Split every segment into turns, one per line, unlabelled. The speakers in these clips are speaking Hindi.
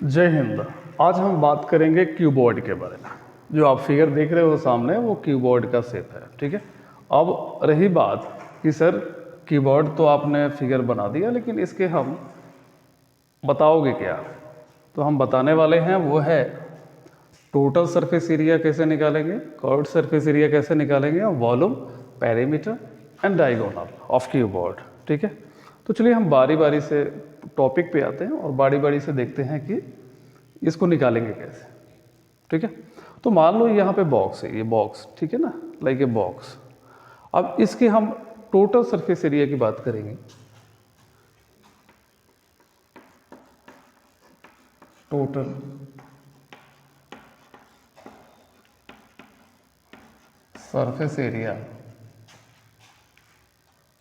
जय हिंद। आज हम बात करेंगे क्यूबॉइड के बारे में। जो आप फिगर देख रहे हो सामने वो क्यूबॉइड का शेप है, ठीक है। अब रही बात कि सर कीबोर्ड तो आपने फिगर बना दिया, लेकिन इसके हम बताओगे क्या? तो हम बताने वाले हैं वो है टोटल सरफेस एरिया कैसे निकालेंगे, कर्व्ड सरफेस एरिया कैसे निकालेंगे, और volume, perimeter and diagonal of cuboid, ठीक है। तो चलिए हम बारी बारी से टॉपिक पे आते हैं और बारी बारी से देखते हैं कि इसको निकालेंगे कैसे, ठीक है। तो मान लो यहाँ पे बॉक्स है, ये बॉक्स, ठीक है ना, लाइक ए बॉक्स। अब इसके हम टोटल सरफेस एरिया की बात करेंगे। टोटल सरफेस एरिया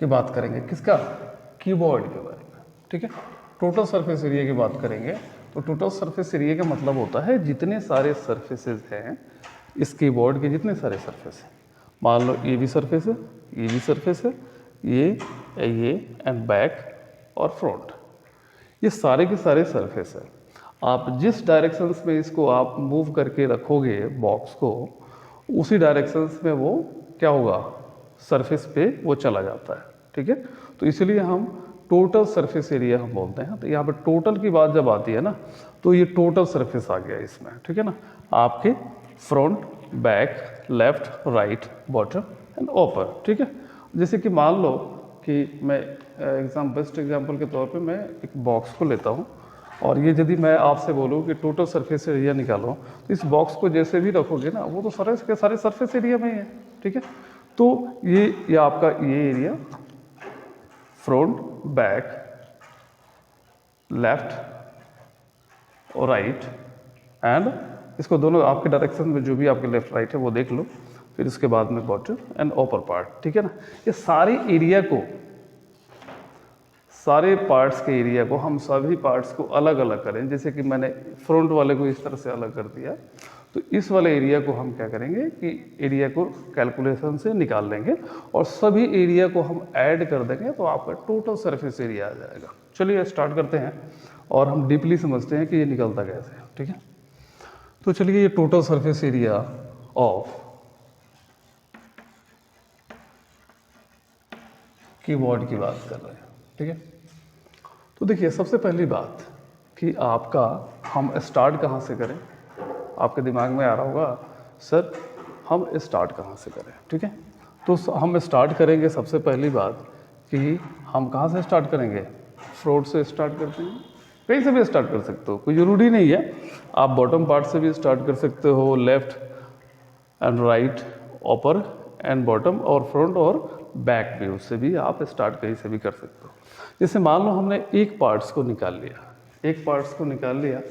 की बात करेंगे, किसका? कीबोर्ड के बारे में, ठीक है। टोटल सरफेस एरिया की बात करेंगे तो टोटल सरफेस एरिया का मतलब होता है जितने सारे सरफेसेस हैं इस कीबोर्ड के, जितने सारे सरफेस हैं। मान लो ये भी सरफेस है, ये भी सरफेस है, ये एंड बैक और फ्रंट, ये सारे के सारे सरफेस है। आप जिस डायरेक्शंस में इसको आप मूव करके रखोगे बॉक्स को, उसी डायरेक्शंस में वो क्या होगा, सरफेस पे वो चला जाता है, ठीक है। तो इसलिए हम टोटल सरफेस एरिया हम बोलते हैं। तो यहाँ पे टोटल की बात जब आती है ना, तो ये टोटल सरफेस आ गया इसमें, ठीक है ना। आपके front, back, left, right, bottom and ऊपर, ठीक है। जैसे कि मान लो कि मैं बेस्ट एग्जांपल के तौर पे मैं एक बॉक्स को लेता हूँ, और ये यदि मैं आपसे बोलूँ कि टोटल सरफेस एरिया निकालो, तो इस बॉक्स को जैसे भी रखोगे ना, वो तो सारे के सारे सरफेस एरिया में ही है, ठीक है। तो ये आपका ये एरिया, फ्रंट, बैक, लेफ्ट और राइट, एंड इसको दोनों आपके डायरेक्शन में जो भी आपके लेफ्ट राइट है वो देख लो, फिर उसके बाद में बॉटम एंड अपर पार्ट, ठीक है ना। ये सारे एरिया को, सारे पार्ट्स के एरिया को हम सभी पार्ट्स को अलग अलग करें। जैसे कि मैंने फ्रंट वाले को इस तरह से अलग कर दिया, तो इस वाले एरिया को हम क्या करेंगे कि एरिया को कैलकुलेशन से निकाल लेंगे और सभी एरिया को हम ऐड कर देंगे, तो आपका टोटल सरफेस एरिया आ जाएगा। चलिए स्टार्ट करते हैं और हम डीपली समझते हैं कि ये निकलता कैसे है, ठीक है। तो चलिए ये total surface area of keyboard की बात कर रहे हैं, ठीक है। तो देखिए सबसे पहली बात कि आपका हम स्टार्ट कहाँ से करें। आपके दिमाग में आ रहा होगा सर हम स्टार्ट कहाँ से करें, ठीक है। तो हम स्टार्ट करेंगे सबसे पहली बात कि हम कहाँ से स्टार्ट करेंगे, फ्रंट से स्टार्ट करते हैं। कहीं से भी स्टार्ट कर सकते हो, कोई ज़रूरी नहीं है। आप बॉटम पार्ट से भी स्टार्ट कर सकते हो, left and right, upper and bottom, और फ्रंट और बैक व्यू से भी आप स्टार्ट कहीं से भी कर सकते हो। जैसे मान लो हमने एक पार्ट्स को निकाल लिया, एक पार्ट्स को निकाल लिया,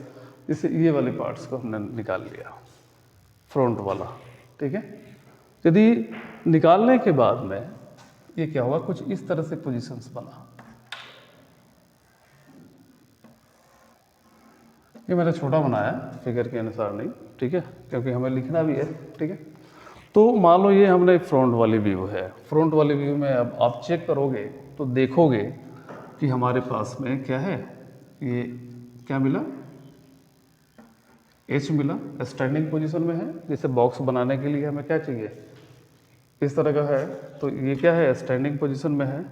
जैसे ये वाले पार्ट्स को हमने निकाल लिया, फ्रंट वाला, ठीक है। यदि निकालने के बाद में ये क्या हुआ, कुछ इस तरह से पोजीशंस बना। ये मैंने छोटा बनाया फिगर के अनुसार नहीं, ठीक है, क्योंकि हमें लिखना भी है, ठीक है। तो मान लो ये हमने फ्रंट वाली व्यू है। फ्रंट वाली व्यू में अब आप चेक करोगे तो देखोगे कि हमारे पास में क्या है, ये क्या मिला, एच मिला, स्टैंडिंग पोजीशन में है। जैसे बॉक्स बनाने के लिए हमें क्या चाहिए, इस तरह का है, तो ये क्या है, स्टैंडिंग पोजीशन में है।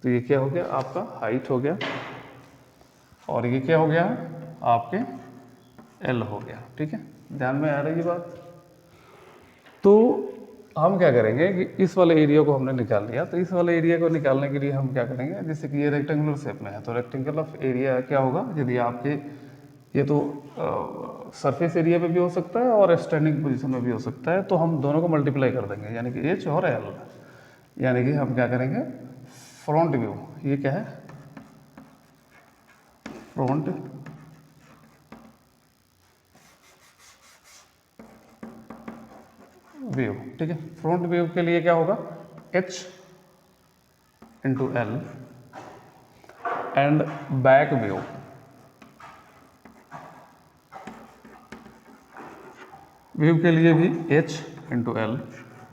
तो ये क्या हो गया, आपका हाइट हो गया, और ये क्या हो गया, आपके एल हो गया, ठीक है। ध्यान में आ रही है बात। तो हम क्या करेंगे कि इस वाले एरिया को हमने निकाल लिया, तो इस वाले एरिया को निकालने के लिए हम क्या करेंगे, जैसे कि ये रेक्टेंगुलर शेप में है, तो रेक्टेंगल ऑफ एरिया क्या होगा, यदि आपके ये तो सरफेस एरिया पे भी हो सकता है और स्टैंडिंग पोजीशन में भी हो सकता है, तो हम दोनों को मल्टीप्लाई कर देंगे, यानी कि एच और एल। यानी कि हम क्या करेंगे, फ्रंट व्यू, ये क्या है, फ्रंट व्यू, ठीक है। फ्रंट व्यू के लिए क्या होगा, H into L, and back view view के लिए भी H इंटू एल।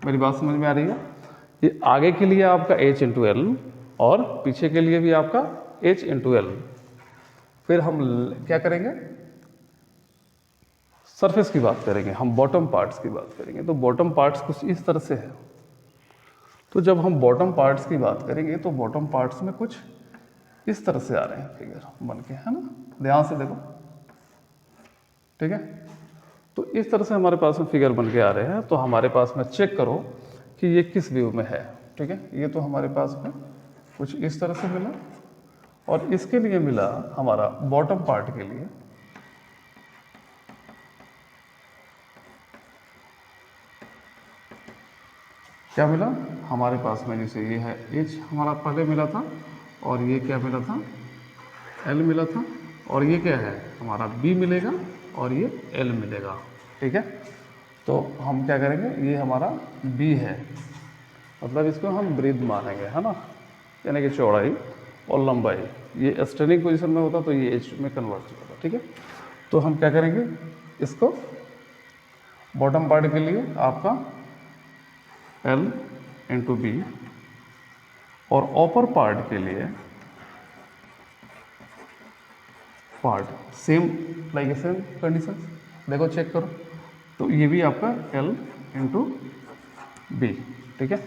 मेरी बात समझ में आ रही है। ये आगे के लिए आपका H इंटू एल और पीछे के लिए भी आपका H इंटू एल। फिर हम क्या करेंगे, सरफेस की बात करेंगे, हम बॉटम पार्ट्स की बात करेंगे। तो बॉटम पार्ट्स कुछ इस तरह से है। तो जब हम बॉटम पार्ट्स की बात करेंगे तो बॉटम पार्ट्स में कुछ इस तरह से आ रहे हैं फिगर बन के, है ना, ध्यान से देखो, ठीक है। तो इस तरह से हमारे पास में फिगर बन के आ रहे हैं। तो हमारे पास में चेक करो कि ये किस व्यू में है, ठीक है। ये तो हमारे पास में कुछ इस तरह से मिला, और इसके लिए मिला हमारा बॉटम पार्ट के लिए क्या मिला हमारे पास में, जैसे ये है एच हमारा पहले मिला था, और ये क्या मिला था, एल मिला था, और ये क्या है हमारा बी मिलेगा, और ये एल मिलेगा, ठीक है। तो हम क्या करेंगे, ये हमारा बी है, मतलब इसको हम ब्रीथ मानेंगे, है ना, यानी कि चौड़ाई और लंबाई। ये स्टैंडिंग पोजीशन में होता तो ये एच में कन्वर्ट होता, ठीक है। तो हम क्या करेंगे, इसको बॉटम पार्ट के लिए आपका L इंटू बी, और अपर पार्ट के लिए part same like same condition, देखो चेक करो। तो ये भी आपका L इंटू बी, ठीक है।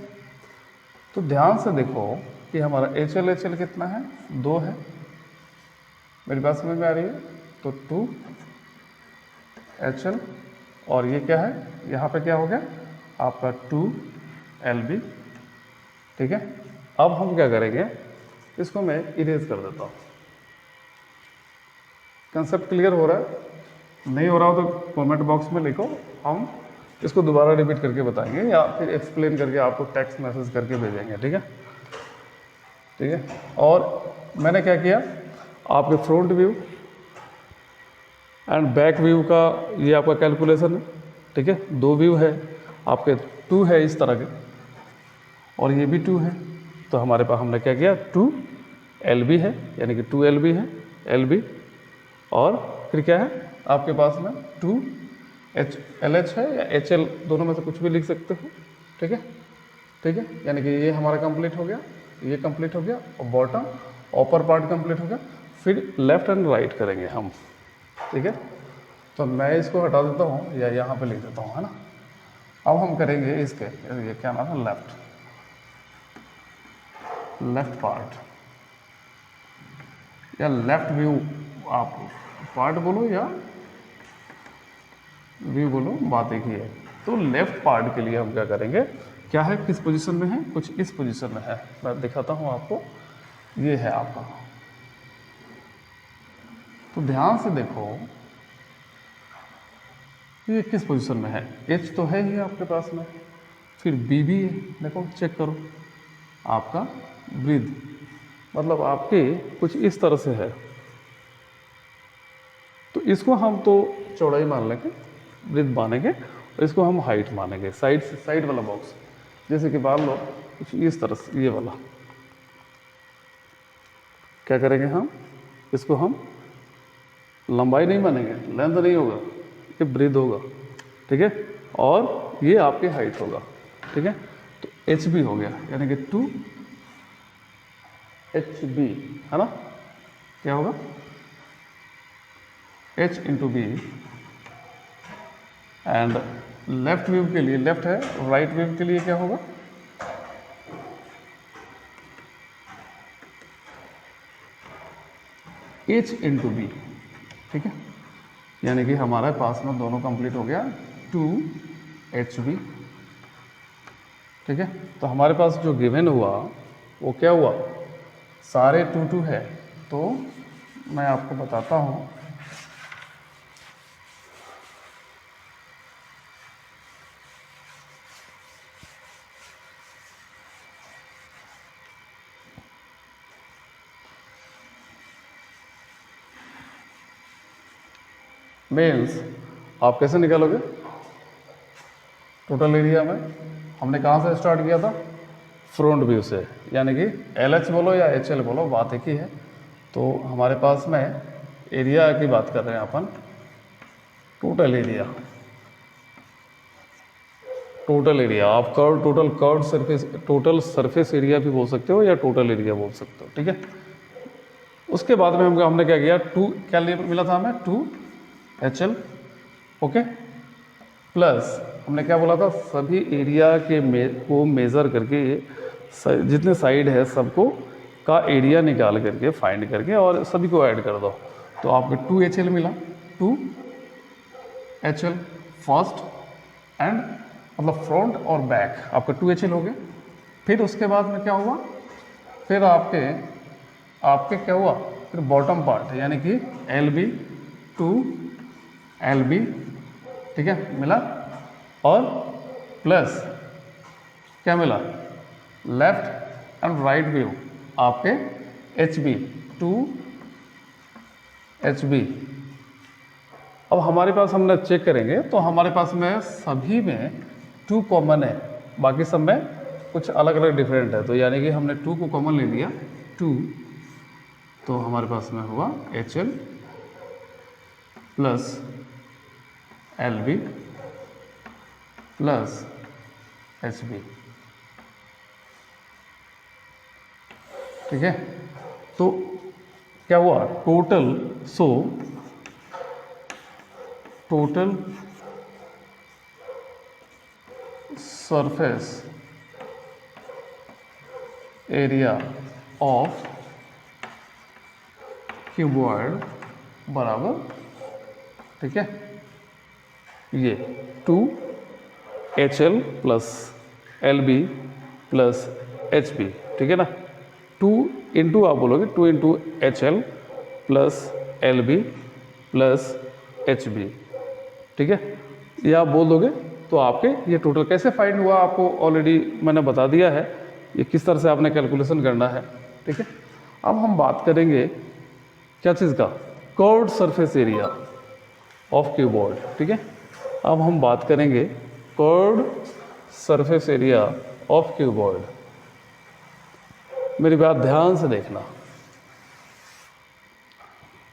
तो ध्यान से देखो कि हमारा HL कितना है, 2 है, मेरी बात समझ में आ रही है। तो 2 HL, और ये क्या है, यहाँ पे क्या हो गया आपका 2 LB, ठीक है। अब हम क्या करेंगे, इसको मैं इरेज कर देता हूँ। कंसेप्ट क्लियर हो रहा है, नहीं हो रहा हो तो कमेंट बॉक्स में लिखो, हम इसको दोबारा रिपीट करके बताएंगे, या फिर एक्सप्लेन करके आपको टेक्स्ट मैसेज करके भेजेंगे, ठीक है, ठीक है। और मैंने क्या किया, आपके front view and back view का ये आपका कैलकुलेशन है, ठीक है। 2 व्यू है आपके, 2 है इस तरह के, और ये भी 2 है। तो हमारे पास हमने क्या किया, 2 LB है, यानी कि 2 LB है, LB, और फिर क्या है आपके पास में 2 LH है, या HL, दोनों में से कुछ भी लिख सकते हो, ठीक है, ठीक है। यानी कि ये हमारा कंप्लीट हो गया, ये कंप्लीट हो गया, और बॉटम अपर पार्ट कंप्लीट हो गया। फिर लेफ्ट एंड राइट करेंगे हम, ठीक है। तो मैं इसको हटा देता हूँ, या यहाँ पे लिख देता हूँ, है ना। अब हम करेंगे इसके, ये क्या नाम है, लेफ्ट पार्ट, या लेफ्ट व्यू, आप पार्ट बोलो या व्यू बोलो, बात एक ही है। तो लेफ्ट पार्ट के लिए हम क्या करेंगे, क्या है, किस पोजीशन में है, कुछ इस पोजीशन में है, मैं दिखाता हूँ आपको। ये है आपका, तो ध्यान से देखो ये किस पोजीशन में है, एच तो है ही आपके पास में, फिर बी भी है, देखो चेक करो, आपका ब्रीथ, मतलब आपके कुछ इस तरह से है। तो इसको हम तो चौड़ाई मान लेंगे, ब्रीथ मानेंगे, और इसको हम हाइट मानेंगे, साइड से साइड वाला बॉक्स, जैसे कि मान लो कुछ इस तरह से, ये वाला क्या करेंगे हम, इसको हम लंबाई नहीं मानेंगे, लेंथ नहीं होगा, ये ब्रीथ होगा, ठीक है, और ये आपकी हाइट होगा, ठीक है। तो एच बी हो गया, यानी कि 2 HB, है ना, क्या होगा, H into B, and left view के लिए, लेफ्ट है, राइट व्यू के लिए क्या होगा, H इंटू बी, ठीक है। यानी कि हमारे पास में दोनों कंप्लीट हो गया, 2 HB, ठीक है। तो हमारे पास जो गिवन हुआ वो क्या हुआ, सारे 2 है। तो मैं आपको बताता हूँ, मीन्स आप कैसे निकालोगे, टोटल एरिया में हमने कहाँ से स्टार्ट किया था, फ्रंट व्यू से, यानी कि LH बोलो या HL बोलो, बात एक ही है। तो हमारे पास में एरिया की बात कर रहे हैं अपन, टोटल एरिया, टोटल एरिया आप total surface, total surface area भी बोल सकते हो, या टोटल एरिया बोल सकते हो, ठीक है। उसके बाद में हमने क्या किया, 2 क्या मिला था हमें, 2 HL, ओके, प्लस हमने क्या बोला था, सभी एरिया के को मेज़र करके जितने साइड है सबको का एरिया निकाल करके फाइंड करके और सभी को ऐड कर दो, तो आपको 2HL मिला। 2HL फर्स्ट एंड मतलब फ्रंट और बैक आपका 2HL हो गया। फिर उसके बाद में क्या हुआ, फिर आपके क्या हुआ, फिर बॉटम पार्ट यानी कि LB 2LB, ठीक है, मिला। और प्लस क्या मिला, लेफ्ट एंड राइट व्यू आपके HB 2HB। अब हमारे पास हमने चेक करेंगे तो हमारे पास में सभी में 2 कॉमन है, बाकी सब में कुछ अलग अलग डिफरेंट है, तो यानी कि हमने 2 को कॉमन ले लिया 2, तो हमारे पास में हुआ HL plus LB plus HB, ठीक है। तो क्या हुआ total, so total surface area of cuboid बराबर, ठीक है, ये 2HL plus LB plus HB, ठीक है ना। 2 इंटू आप बोलोगे 2 into HL plus LB plus HB, ठीक है, ये आप बोल दोगे तो आपके ये टोटल कैसे फाइंड हुआ आपको ऑलरेडी मैंने बता दिया है, ये किस तरह से आपने कैलकुलेशन करना है, ठीक है। अब हम बात करेंगे क्या चीज़ का, curved surface area of cuboid, ठीक है। अब हम बात करेंगे curved surface area of cuboid. मेरी बात ध्यान से देखना,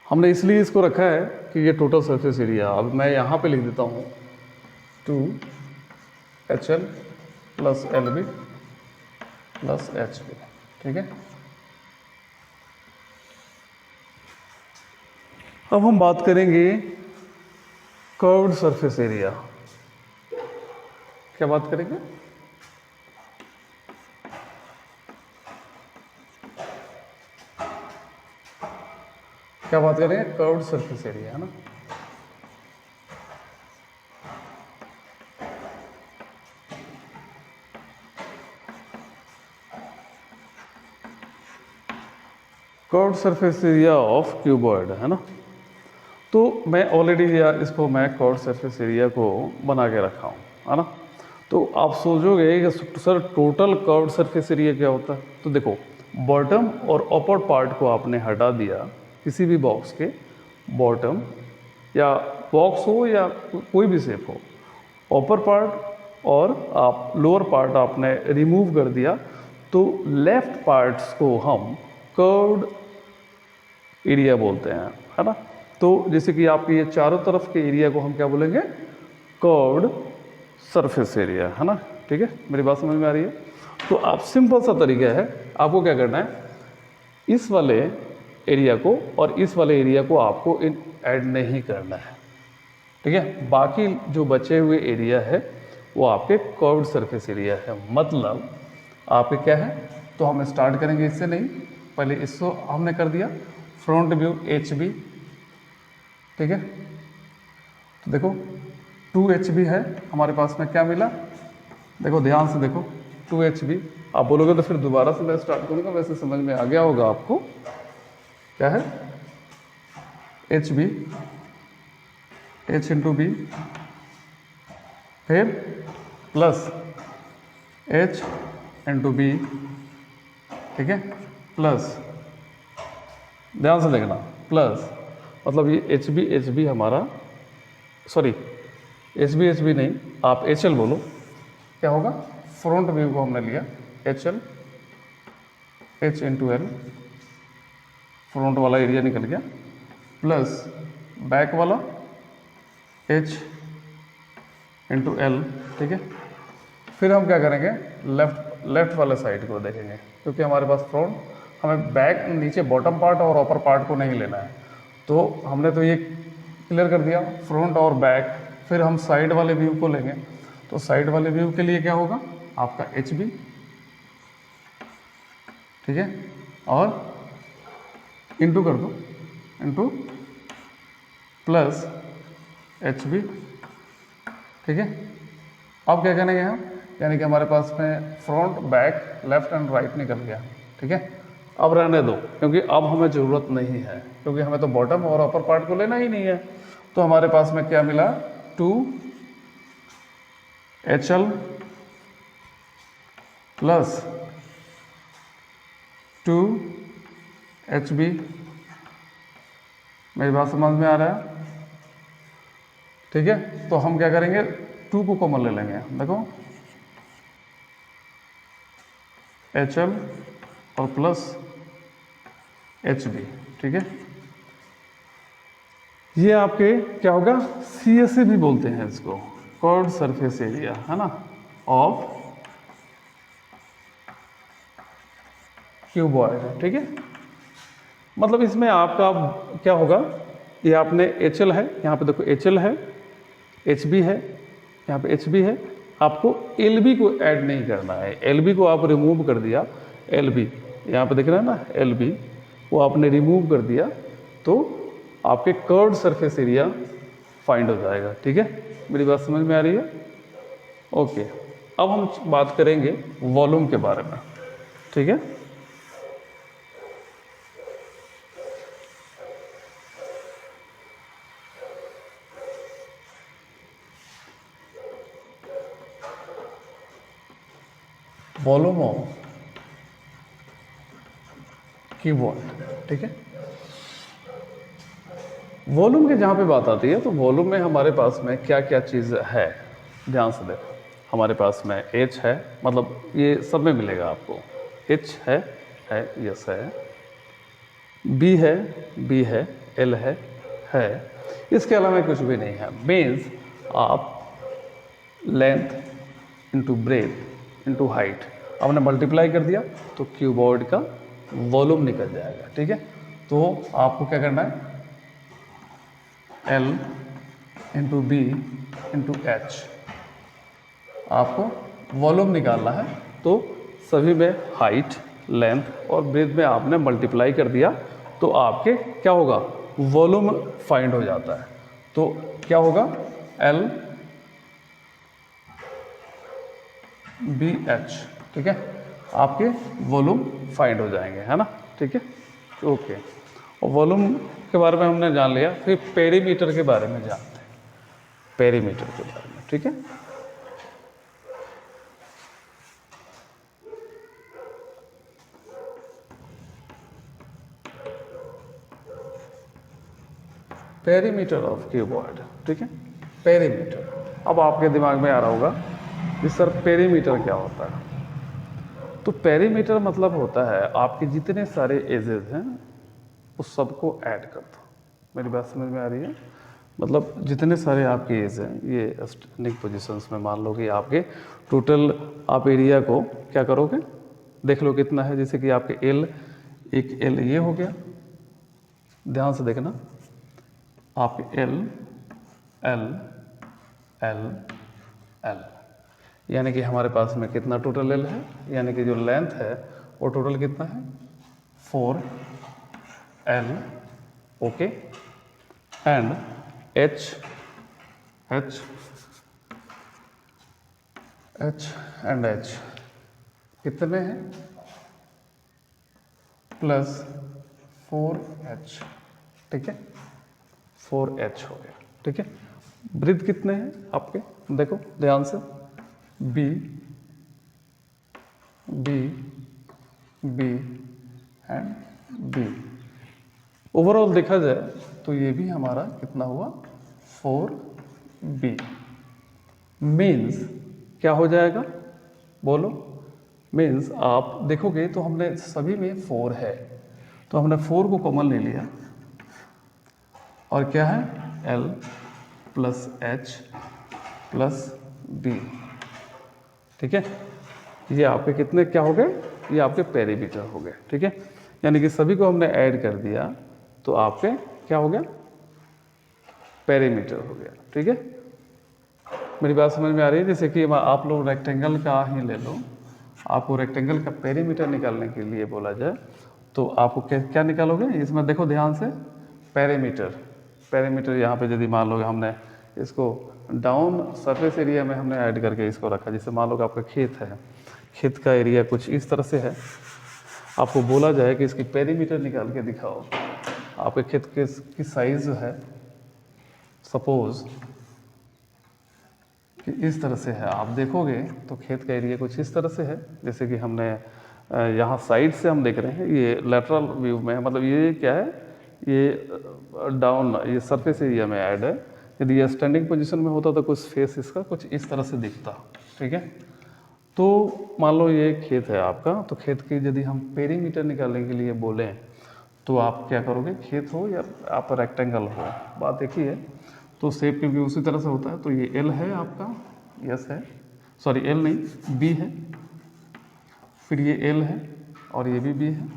हमने इसलिए इसको रखा है कि ये टोटल सरफेस एरिया, अब मैं यहाँ पे लिख देता हूँ 2HL plus LB plus HB, ठीक है। अब हम बात करेंगे कर्व्ड सरफेस एरिया, क्या बात करेंगे, क्या बात करेंगे, कर्व्ड सरफेस एरिया, है ना। Curved surface area of cuboid, है ना। तो मैं ऑलरेडी इसको मैं कर्व्ड सरफेस एरिया को बना के रखा हूँ, है ना। तो आप सोचोगे कि sir total curved surface area क्या होता है, तो देखो बॉटम और अपर पार्ट को आपने हटा दिया, किसी भी बॉक्स के बॉटम या बॉक्स हो या कोई भी शेप हो, अपर पार्ट और आप लोअर पार्ट आपने रिमूव कर दिया, तो लेफ्ट पार्ट्स को हम कर्व्ड एरिया बोलते हैं, है ना। तो जैसे कि आपके ये चारों तरफ के एरिया को हम क्या बोलेंगे, कर्व्ड सरफेस एरिया, है ना, ठीक है। मेरी बात समझ में आ रही है। तो आप सिंपल सा तरीका है, आपको क्या करना है, इस वाले एरिया को और इस वाले एरिया को आपको ऐड नहीं करना है, ठीक है। बाकी जो बचे हुए एरिया है वो आपके कर्व्ड सरफेस एरिया है, मतलब आपके क्या है, तो हम स्टार्ट करेंगे इससे नहीं, पहले इसको हमने कर दिया फ्रंट व्यू HB, ठीक है। तो देखो 2HB है हमारे पास में, क्या मिला, देखो ध्यान से देखो 2HB, आप बोलोगे तो फिर दोबारा से मैं स्टार्ट करूँगा, वैसे समझ में आ गया होगा आपको, क्या है HB, H इंटू B, फिर प्लस H इंटू B, ठीक है, प्लस ध्यान से देखना, प्लस मतलब ये HB हमारा, सॉरी HB नहीं, आप HL बोलो, क्या होगा, फ्रंट व्यू को हमने लिया HL, H into L, front वाला एरिया निकल गया, प्लस बैक वाला H इंटू L, ठीक है। फिर हम क्या करेंगे, लेफ्ट वाले साइड को देखेंगे, क्योंकि हमारे पास फ्रंट, हमें बैक नीचे बॉटम पार्ट और अपर पार्ट को नहीं लेना है, तो हमने तो ये क्लियर कर दिया फ्रंट और बैक, फिर हम साइड वाले व्यू को लेंगे, तो साइड वाले व्यू के लिए क्या होगा आपका एच बी, ठीक है, और इंटू कर दो, इंटू प्लस एच बी, ठीक है। अब क्या करेंगे हम, यानी कि हमारे पास में front back left and right निकल गया, ठीक है। अब रहने दो, क्योंकि अब हमें ज़रूरत नहीं है, क्योंकि हमें तो बॉटम और अपर पार्ट को लेना ही नहीं है। तो हमारे पास में क्या मिला, 2HL प्लस 2HB। मेरी बात समझ में आ रहा है, ठीक है। तो हम क्या करेंगे, 2 को कॉमन ले लेंगे, देखो HL और प्लस HB, ठीक है। ये आपके क्या होगा, CSA भी बोलते हैं इसको, कर्व्ड सरफेस एरिया, है ना, ऑफ क्यूबॉइड, ठीक है। मतलब इसमें आपका क्या होगा, ये आपने HL है, यहाँ पे देखो HL है, HB है, यहाँ पे HB है, आपको LB को ऐड नहीं करना है, LB को आप रिमूव कर दिया, LB यहाँ पे दिख रहा है ना, LB वो आपने रिमूव कर दिया, तो आपके कर्व्ड सरफेस एरिया फाइंड हो जाएगा, ठीक है। मेरी बात समझ में आ रही है, ओके। अब हम बात करेंगे वॉल्यूम के बारे में, ठीक है। वॉल्यूम ऑफ कीबोर्ड, ठीक है। वॉल्यूम के जहाँ पे बात आती है, तो वॉल्यूम में हमारे पास में क्या क्या चीज़ है, ध्यान से देखो। हमारे पास में H है, मतलब ये सब में मिलेगा आपको, H है, यस है, B है, L है, इसके अलावा कुछ भी नहीं है। मीन्स आप length into breadth into height आपने मल्टीप्लाई कर दिया, तो क्यूबॉइड का वॉल्यूम निकल जाएगा, ठीक है। तो आपको क्या करना है, L into B into H, आपको वॉल्यूम निकालना है। तो सभी में हाइट, लेंथ और ब्रेथ में आपने मल्टीप्लाई कर दिया, तो आपके क्या होगा, वॉल्यूम फाइंड हो जाता है। तो क्या होगा, L बी एच, ठीक है, आपके वॉल्यूम फाइंड हो जाएंगे, है ना, ठीक है, ओके। और वॉल्यूम के बारे में हमने जान लिया, फिर पेरीमीटर के बारे में जानते हैं, पेरीमीटर के बारे में, ठीक है। पेरीमीटर ऑफ क्यूबॉइड, ठीक है, पेरीमीटर। अब आपके दिमाग में आ रहा होगा कि सर पेरीमीटर क्या होता है। तो पेरीमीटर मतलब होता है आपके जितने सारे एजेस हैं उस सबको ऐड कर दो। मेरी बात समझ में आ रही है, मतलब जितने सारे आपके एज हैं, ये स्टैंडिंग पोजीशंस में मान लो कि आपके टोटल आप एरिया को क्या करोगे, देख लो कितना है। जैसे कि आपके L, एक L ये हो गया, ध्यान से देखना, आपके L L L L, यानी कि हमारे पास में कितना टोटल L है, यानी कि जो लेंथ है वो टोटल कितना है, 4L, okay. And H and H कितने हैं, प्लस 4H, ठीक है, 4H हो गया, ठीक है। ब्रीथ कितने हैं आपके, देखो ध्यान से, B एंड B। ओवरऑल देखा जाए तो ये भी हमारा कितना हुआ, 4B। मीन्स क्या हो जाएगा, बोलो। मीन्स आप देखोगे तो हमने सभी में 4 है, तो हमने 4 को कॉमन ले लिया, और क्या है, L plus H plus B, ठीक है। ये आपके कितने क्या हो गए, ये आपके पेरीमीटर हो गए, ठीक है। यानी कि सभी को हमने ऐड कर दिया, तो आपके क्या हो गया, पेरीमीटर हो गया, ठीक है। मेरी बात समझ में आ रही है? जैसे कि आप लोग रेक्टेंगल का ही ले लो, आपको रेक्टेंगल का पेरीमीटर निकालने के लिए बोला जाए तो आपको क्या निकालोगे? इसमें देखो ध्यान से, पेरीमीटर यहाँ पे यदि मान लो हमने इसको डाउन सरफेस एरिया में हमने ऐड करके इसको रखा, जैसे मान लो कि आपका खेत है, खेत का एरिया कुछ इस तरह से है, आपको बोला जाए कि इसकी पेरीमीटर निकाल के दिखाओ। आपके खेत की साइज जो है सपोज कि इस तरह से है, आप देखोगे तो खेत का एरिया कुछ इस तरह से है, जैसे कि हमने यहाँ साइड से हम देख रहे हैं, ये लेटरल व्यू में है, मतलब ये क्या है, ये डाउन, ये सरफेस एरिया में ऐड है। यदि ये स्टैंडिंग पोजीशन में होता तो कुछ फेस इसका कुछ इस तरह से दिखता, ठीक है। तो मान लो ये खेत है आपका, तो खेत की यदि हम पेरीमीटर निकालने के लिए बोलें तो आप क्या करोगे, खेत हो या आप रेक्टेंगल हो, बात एक ही है। तो शेप भी उसी तरह से होता है। तो ये एल है आपका, यस है, सॉरी एल नहीं बी है, फिर ये एल है और ये भी बी है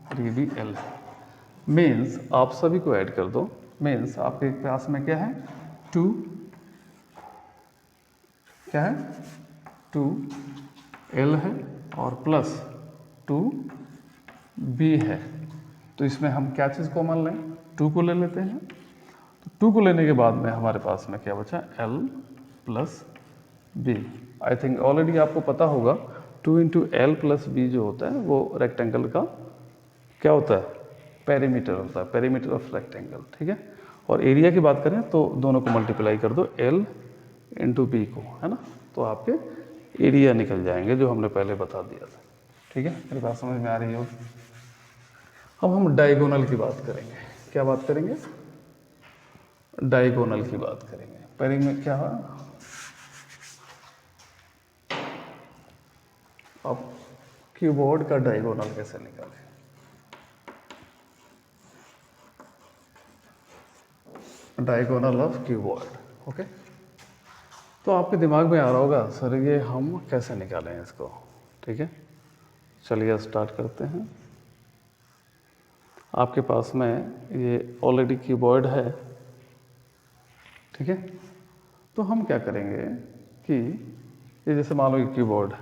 और ये भी एल है। मीन्स आप सभी को ऐड कर दो, मीन्स आपके पास में क्या है, 2, क्या है, 2 एल है और प्लस 2 बी है। तो इसमें हम क्या चीज़ कॉमन लें, 2 को ले लेते हैं। तो 2 को लेने के बाद में हमारे पास में क्या बचा, L plus B. I think already आपको पता होगा 2 इंटू एल प्लस बी जो होता है वो रेक्टेंगल का क्या होता है, पेरीमीटर होता है, पेरीमीटर ऑफ रेक्टेंगल, ठीक है। और एरिया की बात करें तो दोनों को मल्टीप्लाई कर दो, एल इंटू बी को, है ना, तो आपके एरिया निकल जाएंगे जो हमने पहले बता दिया था, ठीक है। मेरी बात समझ में आ रही होगी। अब हम डायगोनल की बात करेंगे। क्या बात करेंगे, डायगोनल की बात करेंगे। पहले में क्या हुआ, अब क्यूबॉइड का डायगोनल कैसे निकालें। Diagonal of cuboid, okay. तो आपके दिमाग में आ रहा होगा सर ये हम कैसे निकालें इसको, ठीक है। चलिए स्टार्ट करते हैं। आपके पास में ये ऑलरेडी क्यूबॉइड है, ठीक है। तो हम क्या करेंगे कि ये जैसे मान लो ये क्यूबॉइड है,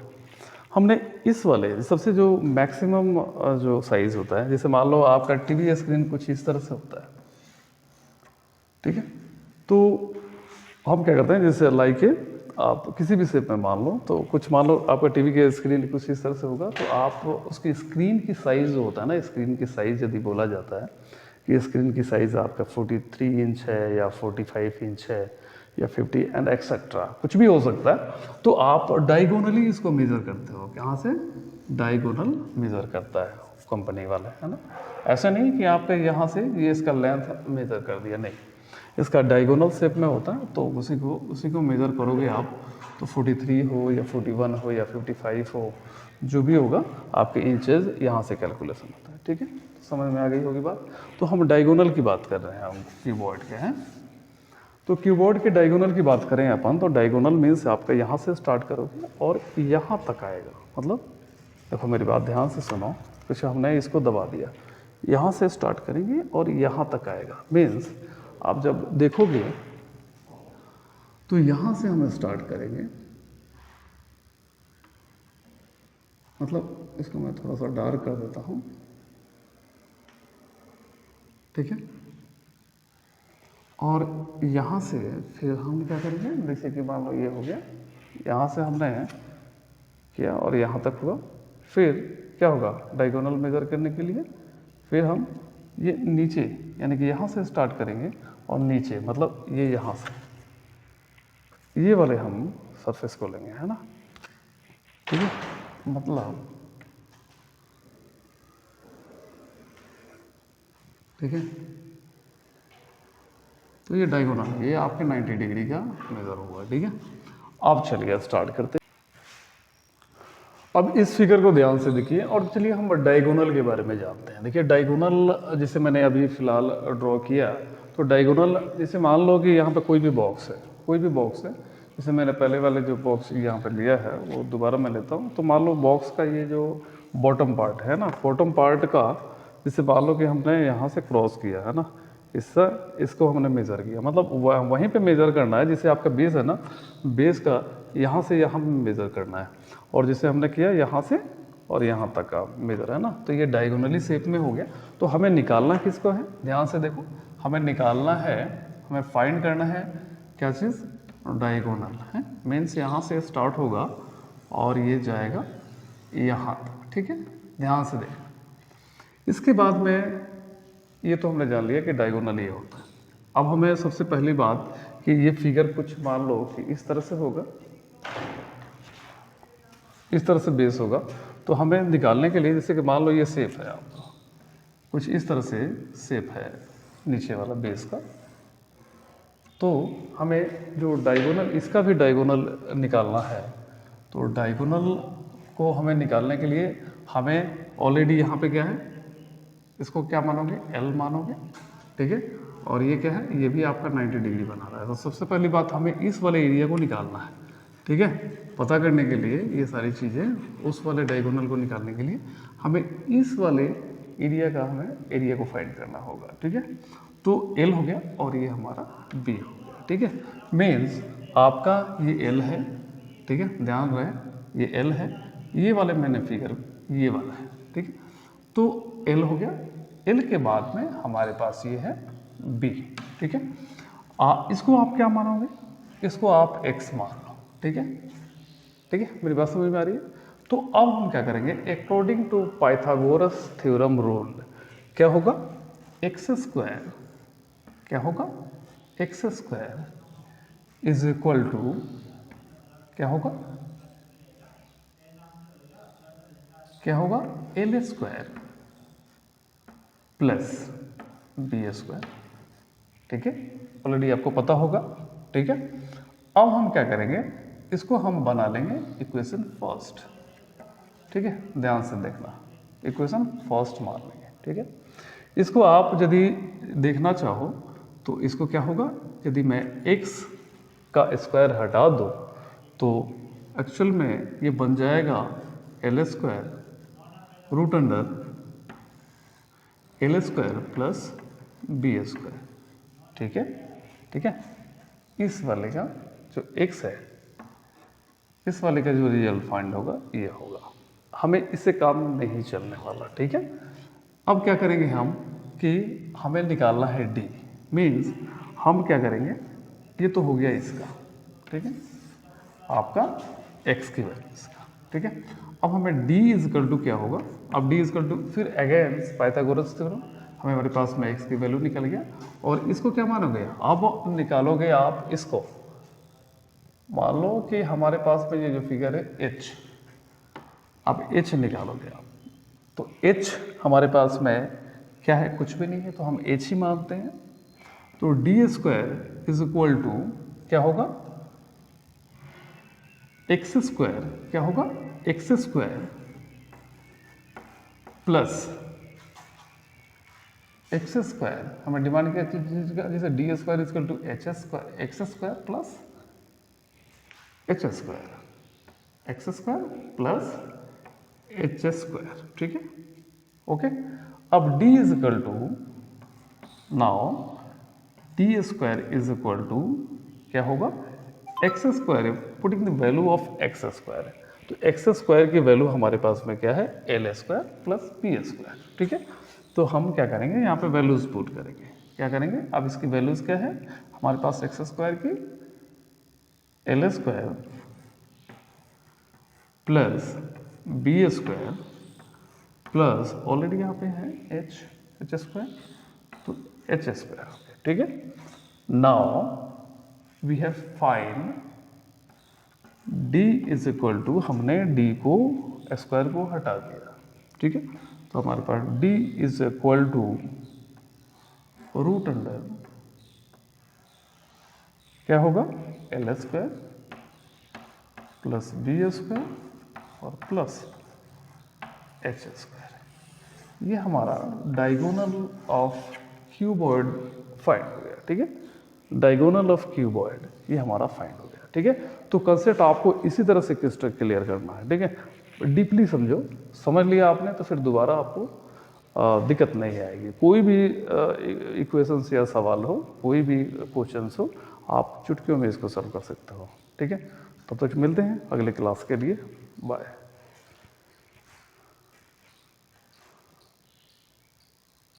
हमने इस वाले सबसे जो मैक्सिमम जो साइज़ होता है, जैसे मान लो आपका टीवी स्क्रीन कुछ इस तरह से होता है, ठीक है। तो हम क्या करते हैं, जैसे लाइक आप किसी भी शेप में मान लो, तो कुछ मान लो आपका टीवी के स्क्रीन कुछ इस तरह से होगा, तो आप उसकी स्क्रीन की साइज़ जो होता है ना, स्क्रीन की साइज़ यदि बोला जाता है कि स्क्रीन की साइज़ आपका 43 इंच है या 45 इंच है या 50 एंड एक्सेट्रा, कुछ भी हो सकता है, तो आप डायगोनली इसको मेज़र करते हो। कहाँ से, डायगोनल मेज़र करता है कंपनी वाला, है ना। ऐसा नहीं कि आपके यहाँ से ये इसका लेंथ मेज़र कर दिया, नहीं, इसका डायगोनल शेप में होता है, तो उसी को मेज़र करोगे आप, तो 43 हो या 41 हो या 55 हो, जो भी होगा आपके इंचेस यहाँ से कैलकुलेशन होता है, ठीक है। तो समझ में आ गई होगी बात। तो हम डायगोनल की बात कर रहे हैं, हम कीबोर्ड के हैं, तो कीबोर्ड के डायगोनल की बात करें अपन, तो डायगोनल मीन्स आपका यहाँ से स्टार्ट करोगे और यहाँ तक आएगा। मतलब देखो मेरी बात ध्यान से सुनो, कुछ हमने इसको दबा दिया, यहाँ से स्टार्ट करेंगे और यहाँ तक आएगा। मीन्स आप जब देखोगे तो यहाँ से हम स्टार्ट करेंगे, मतलब इसको मैं थोड़ा सा डार्क कर देता हूँ, ठीक है। और यहाँ से फिर हम क्या करेंगे, जैसे कि मान लो ये हो गया, यहाँ से हमने किया और यहाँ तक हुआ, फिर क्या होगा डायगोनल मेज़र करने के लिए, फिर हम ये नीचे यानी कि यहाँ से स्टार्ट करेंगे और नीचे, मतलब ये यहाँ से ये वाले हम सरफेस को लेंगे, है ना, ठीक है। मतलब ठीक है, तो ये डायगोनल, ये आपके 90 डिग्री का मेज़र हुआ, ठीक है। अब चलिए स्टार्ट करते हैं। अब इस फिगर को ध्यान से देखिए और चलिए हम डायगोनल के बारे में जानते हैं। देखिए डायगोनल जैसे मैंने अभी फ़िलहाल ड्रॉ किया, तो डायगोनल जैसे मान लो कि यहाँ पे कोई भी बॉक्स है, कोई भी बॉक्स है, जैसे मैंने पहले वाले जो बॉक्स यहाँ पे लिया है वो दोबारा मैं लेता हूँ। तो मान लो बॉक्स का ये जो बॉटम पार्ट है ना, बॉटम पार्ट का जैसे मान लो कि हमने यहाँ से क्रॉस किया है ना, इसको हमने मेज़र किया, मतलब वहीं पे मेज़र करना है जिसे आपका बेस है ना, बेस का यहाँ से यहाँ मेज़र करना है, और जिसे हमने किया यहाँ से और यहाँ तक का मेज़र है ना, तो ये डायगोनली शेप में हो गया। तो हमें निकालना किसको है, ध्यान से देखो, हमें निकालना है, हमें फाइंड करना है क्या चीज़, डायगोनल है। मीन्स यहाँ से स्टार्ट होगा और ये जाएगा यहाँ तक, ठीक है, ध्यान से देख। इसके बाद में ये तो हमने जान लिया कि डायगोनल ये होता है। अब हमें सबसे पहली बात कि ये फिगर कुछ मान लो कि इस तरह से होगा, इस तरह से बेस होगा, तो हमें निकालने के लिए, जैसे कि मान लो ये शेप है आपका, कुछ इस तरह से शेप है नीचे वाला बेस का, तो हमें जो डायगोनल, इसका भी डायगोनल निकालना है। तो डायगोनल को हमें निकालने के लिए हमें ऑलरेडी यहाँ पे क्या है, इसको क्या मानोगे, एल मानोगे, ठीक है, और ये क्या है, ये भी आपका 90 डिग्री बना रहा है। तो सबसे पहली बात हमें इस वाले एरिया को निकालना है, ठीक है। पता करने के लिए ये सारी चीज़ें, उस वाले डायगोनल को निकालने के लिए हमें इस वाले एरिया का, हमें एरिया को फाइंड करना होगा, ठीक है। तो एल हो गया और ये हमारा बी हो गया, ठीक है। मीन्स आपका ये एल है, ठीक है, ध्यान रहे ये एल है, ये वाले मैंने फिगर ये वाला है, ठीक है। तो एल हो गया, एल के बाद में हमारे पास ये है बी, ठीक है। इसको आप क्या मानोगे, इसको आप एक्स मान लो, ठीक है, ठीक है, मेरी बात समझ में आ रही है। तो अब हम क्या करेंगे, according to Pythagoras theorem rule क्या होगा, एक्स स्क्वायर, क्या होगा, X square is equal to क्या होगा, क्या होगा, L square plus B square, ठीक है, ऑलरेडी आपको पता होगा, ठीक है। अब हम क्या करेंगे, इसको हम बना लेंगे इक्वेशन फर्स्ट, ठीक है, ध्यान से देखना, इक्वेशन फर्स्ट मान लेंगे, ठीक है। इसको आप यदि देखना चाहो तो इसको क्या होगा, यदि मैं x का स्क्वायर हटा दूँ तो एक्चुअल में ये बन जाएगा L square root under L square plus B square, ठीक है, ठीक है। इस वाले का जो x है, इस वाले का जो रिजल्ट फाइंड होगा ये होगा, हमें इससे काम नहीं चलने वाला, ठीक है। अब क्या करेंगे हम कि हमें निकालना है d, मीन्स हम क्या करेंगे, ये तो हो गया इसका, ठीक है, आपका x की वैल्यू इसका, ठीक है। अब हमें d इजकल टू क्या होगा, अब d इजकल टू फिर अगेन पाइथागोरस थ्योरम, हमें हमारे पास में x की वैल्यू निकल गया, और इसको क्या मानोगे, अब निकालोगे आप इसको, मान लो कि हमारे पास में ये जो फिगर है h, अब h निकालोगे आप, तो h हमारे पास में क्या है, कुछ भी नहीं है, तो हम h ही मानते हैं। तो D square is equal to क्या होगा, एक्स स्क्वायर, क्या होगा, X square plus X square, हमें डिमांड किया चीज का, जैसे D square is equal to H square, X square plus H square, X square plus H square, ठीक है, ओके। अब d is equal to, now D square is equal to क्या होगा, X square, putting the value of X square, तो एक्स स्क्वायर की वैल्यू हमारे पास में क्या है, L square plus B square, ठीक है। तो हम क्या करेंगे, यहाँ पे वैल्यूज पुट करेंगे, क्या करेंगे, अब इसकी वैल्यूज क्या है, हमारे पास एक्स स्क्वायर की L square plus B square plus already यहाँ पे है एच स्क्वायर, तो एच स्क्वायर, ठीक है। Now we have find d is equal to, हमने d को स्क्वायर को हटा दिया, ठीक है, तो हमारे पास d is equal to root under क्या होगा, L square plus B square और प्लस एच स्क्वायर, ये हमारा डायगोनल ऑफ क्यूबॉइड फाइंड हो गया, ठीक है, डायगोनल ऑफ क्यूबॉइड ये हमारा फाइंड हो गया, ठीक है। तो कंसेप्ट आपको इसी तरह से क्लियर करना है, ठीक है, डीपली समझो, समझ लिया आपने तो फिर दोबारा आपको दिक्कत नहीं आएगी। कोई भी इक्वेशंस या सवाल हो, कोई भी क्वेश्चंस हो, आप चुटकियों में इसको सॉल्व कर सकते हो। ठीक है, तब तक मिलते हैं अगले क्लास के लिए। बाय।